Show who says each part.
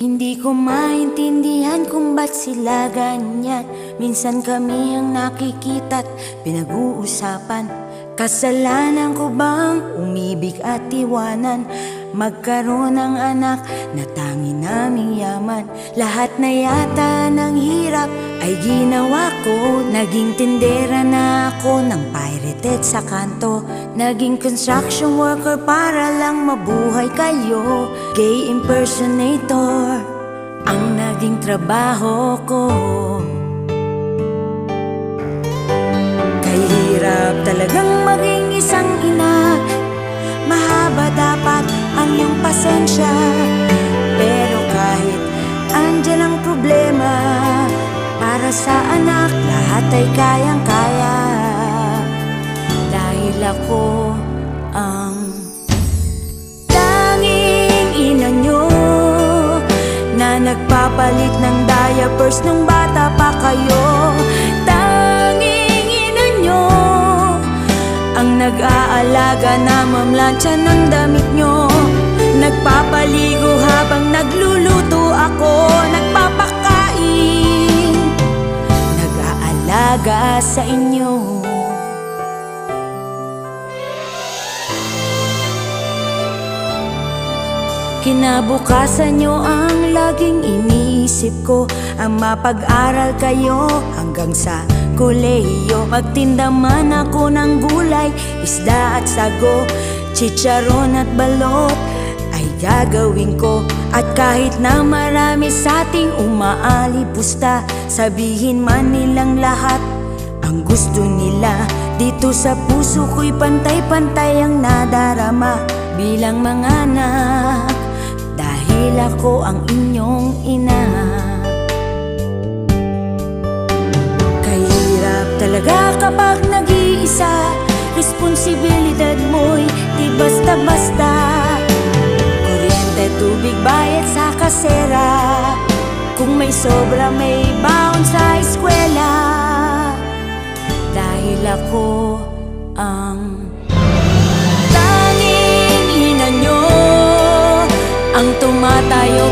Speaker 1: Hindi ko maintindihan kung ba't sila ganyan. Minsan kami ang nakikita't pinag-uusapan. Kasalanan ko bang umibig at iwanan? Magkaroon ng anak na tangi naming yaman. Lahat na yata ng hirap ay ginawa ko. Naging tindera na ako ng pirated sa kanto. Naging construction worker para lang mabuhay kayo. Gay impersonator ang naging trabaho ko. Kahirap talagang maging isang ina. Mahaba dapat ang iyong pasensya. Pero kahit andyan ang problema, para sa anak lahat ay kayang-kaya. Dahil ako ang tanging ina nyo na nagpapalit ng diapers nung bata pa kayo. Tanging ina nyo ang nag-aalaga na mamlansya ng damit nyo. Nagpapaligo habang nagluluto ako. Nagpapakain, nag-aalaga sa inyo. Kinabukasan nyo ang laging iniisip ko. Ang mapag-aral kayo hanggang sa kolehiyo. Magtinda man ako ng gulay, isda at sago, chicharon at balot ay gagawin ko. At kahit na marami sa ating umaalipusta, sabihin man nilang lahat ang gusto nila. Dito sa puso ko'y pantay-pantay ang nadarama bilang mga anak, dahil ako ang inyong ina. Kahirap talaga kapag nag-iisa. Responsibilidad mo'y di basta-basta. Kuryente, tubig, bayad sa kasera. Kung may sobra may baon sa eskwela. Dahil ako ang tanging ina nyo, ang tumatayo